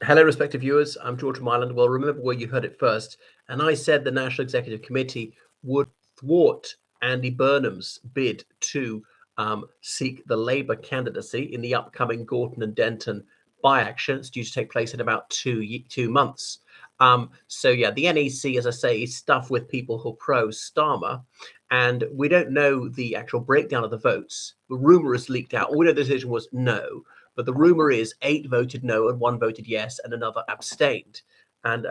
Hello, respected viewers. I'm George from Ireland. Well, remember where you heard it first. And I said the National Executive Committee would thwart Andy Burnham's bid to seek the Labour candidacy in the upcoming Gorton and Denton by-election. It's due to take place in about 2 months. So, yeah, the NEC, as I say, is stuffed with people who are pro-Starmer. And we don't know the actual breakdown of the votes. The rumour is leaked out. All we know the decision was no. But the rumor is 8 voted no and 1 voted yes and another abstained. And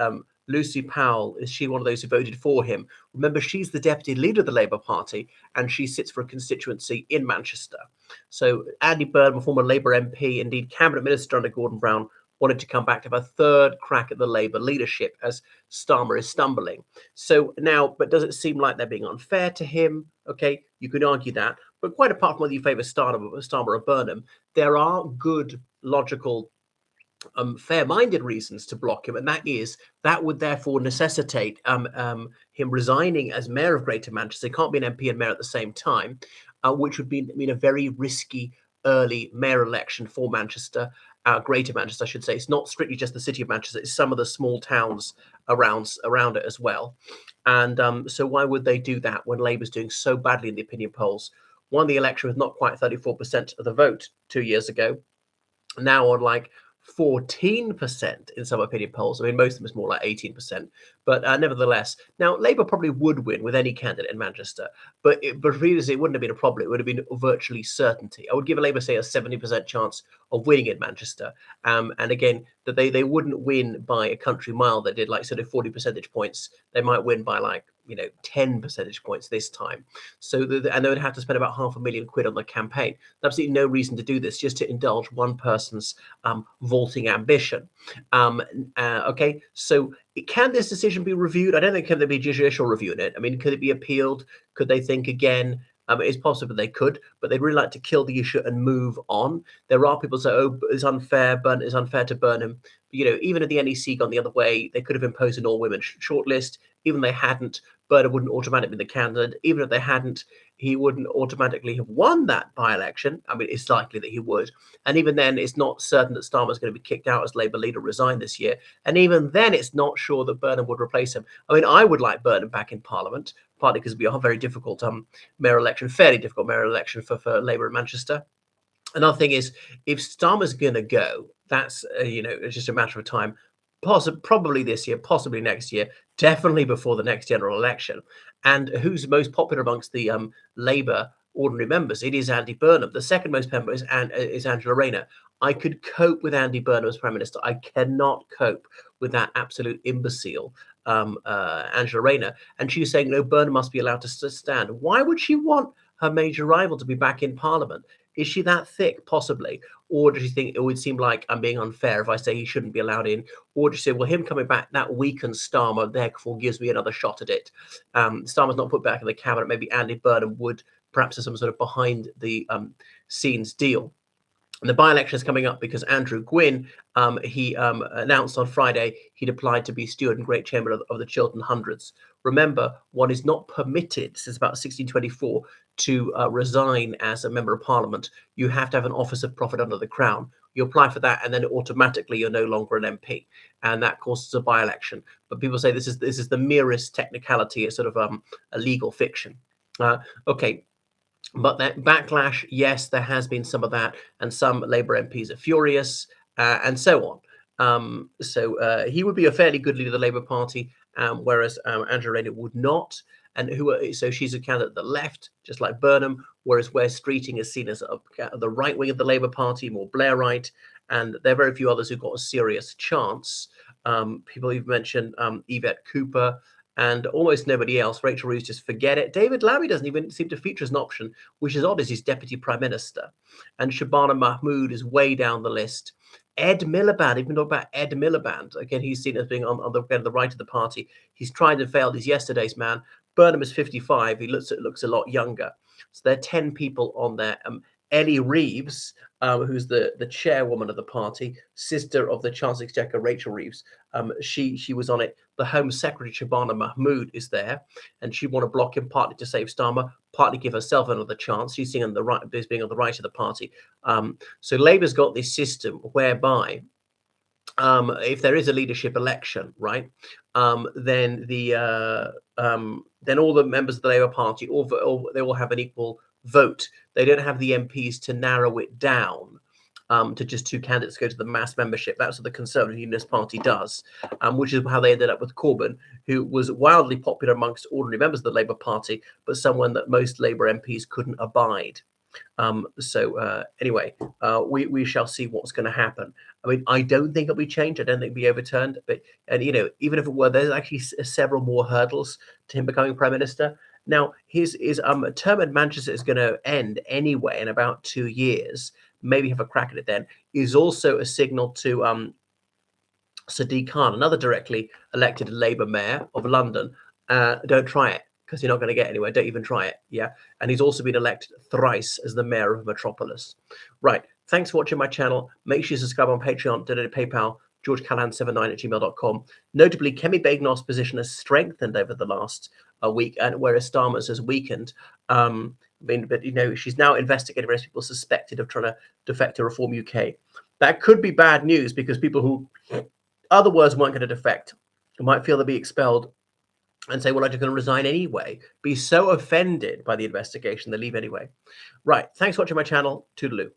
Lucy Powell, is she one of those who voted for him? Remember, she's the deputy leader of the Labour Party and she sits for a constituency in Manchester. So Andy Burnham, a former Labour MP, indeed cabinet minister under Gordon Brown, wanted to come back to have a third crack at the Labour leadership as Starmer is stumbling. So now, but does it seem like they're being unfair to him? Okay, you could argue that. But quite apart from whether you favour Starmer or Burnham, there are good, logical, fair-minded reasons to block him, and that would therefore necessitate him resigning as mayor of Greater Manchester. He can't be an MP and mayor at the same time, which would mean a very risky early mayor election for Manchester, Greater Manchester, I should say. It's not strictly just the city of Manchester; it's some of the small towns around it as well. And so, why would they do that when Labour's doing so badly in the opinion polls? Won the election with not quite 34% of the vote 2 years ago. Now on like 14% in some opinion polls. I mean, most of them is more like 18%, but nevertheless, now Labour probably would win with any candidate in Manchester, but previously it wouldn't have been a problem. It would have been virtually certainty. I would give Labour, say, a 70% chance of winning in Manchester. And again, that they wouldn't win by a country mile. They did like sort of 40 percentage points. They might win by like 10 percentage points this time. So and they would have to spend about £500,000 on the campaign. Absolutely no reason to do this, just to indulge one person's vaulting ambition. Okay, so can this decision be reviewed? I don't think can there be judicial review in it. I mean, could it be appealed? Could they think again? It's possible they could, but they'd really like to kill the issue and move on. There are people say, "Oh, it's unfair. It's unfair to Burnham." But, even if the NEC gone the other way, they could have imposed an all-women shortlist. Even if they hadn't, Burnham wouldn't automatically be the candidate. Even if they hadn't, he wouldn't automatically have won that by-election. I mean, it's likely that he would. And even then, it's not certain that Starmer's going to be kicked out as Labour leader, resign this year. And even then, it's not sure that Burnham would replace him. I mean, I would like Burnham back in Parliament, partly because we are very difficult mayor election, fairly difficult mayor election for Labour in Manchester. Another thing is, if Starmer's going to go, that's it's just a matter of time. Probably this year, possibly next year, definitely before the next general election. And who's most popular amongst the Labour ordinary members? It is Andy Burnham. The second most popular is Angela Rayner. I could cope with Andy Burnham as Prime Minister. I cannot cope with that absolute imbecile, Angela Rayner. And she's saying, no, Burnham must be allowed to stand. Why would she want her major rival to be back in Parliament? Is she that thick? Possibly. Or does she think it would seem like I'm being unfair if I say he shouldn't be allowed in? Or does she say, well, him coming back, that weakens Starmer, therefore gives me another shot at it? Starmer's not put back in the cabinet. Maybe Andy Burnham would, perhaps as some sort of behind the scenes deal. And the by-election is coming up because Andrew Gwynn, he announced on Friday he'd applied to be steward and great chamber of the Chiltern Hundreds. Remember, one is not permitted since about 1624 to resign as a member of Parliament. You have to have an office of profit under the Crown. You apply for that, and then automatically you're no longer an MP, and that causes a by-election. But people say this is the merest technicality, it's sort of a legal fiction. Okay. But that backlash, yes, there has been some of that, and some Labour MPs are furious, and so on. So he would be a fairly good leader of the Labour Party, whereas Angela Rayner would not. And so she's a candidate at the left, just like Burnham, whereas Wes Streeting is seen as the right wing of the Labour Party, more Blairite, and there are very few others who've got a serious chance. People you've mentioned, Yvette Cooper, and almost nobody else. Rachel Reeves, just forget it. David Lammy doesn't even seem to feature as an option, which is odd as he's Deputy Prime Minister. And Shabana Mahmood is way down the list. Ed Miliband, even talk about Ed Miliband. Again, he's seen as being on the right of the party. He's tried and failed. He's yesterday's man. Burnham is 55. He looks a lot younger. So there are 10 people on there. Ellie Reeves, who's the chairwoman of the party, sister of the Chancellor Exchequer, Rachel Reeves. She was on it. The Home Secretary, Shabana Mahmood, is there, and she want to block him partly to save Starmer, partly give herself another chance. She's being on the right of the party. So Labour's got this system whereby if there is a leadership election, right, then then all the members of the Labour Party, they all have an equal vote. They don't have the MPs to narrow it down to just two candidates go to the mass membership. That's what the Conservative Unionist Party does, which is how they ended up with Corbyn, who was wildly popular amongst ordinary members of the Labour Party, but someone that most Labour MPs couldn't abide. Anyway, we shall see what's going to happen. I mean, I don't think it'll be changed. I don't think it'll be overturned. But even if it were, there's actually several more hurdles to him becoming prime minister. Now, his term in Manchester is going to end anyway in about 2 years. Maybe have a crack at it then. Is also a signal to Sadiq Khan, another directly elected Labour mayor of London. Don't try it, because you're not going to get anywhere. Don't even try it. Yeah. And he's also been elected thrice as the mayor of Metropolis. Right. Thanks for watching my channel. Make sure you subscribe on Patreon, donate to PayPal, georgecallahan79@gmail.com. Notably, Kemi Badenoch's position has strengthened over the last week, and whereas Starmer's has weakened. But she's now investigated various people suspected of trying to defect to Reform UK. That could be bad news, because people who otherwise weren't going to defect might feel they'll be expelled and say, well, I'm just going to resign anyway. Be so offended by the investigation, they leave anyway. Right. Thanks for watching my channel. Toodaloo.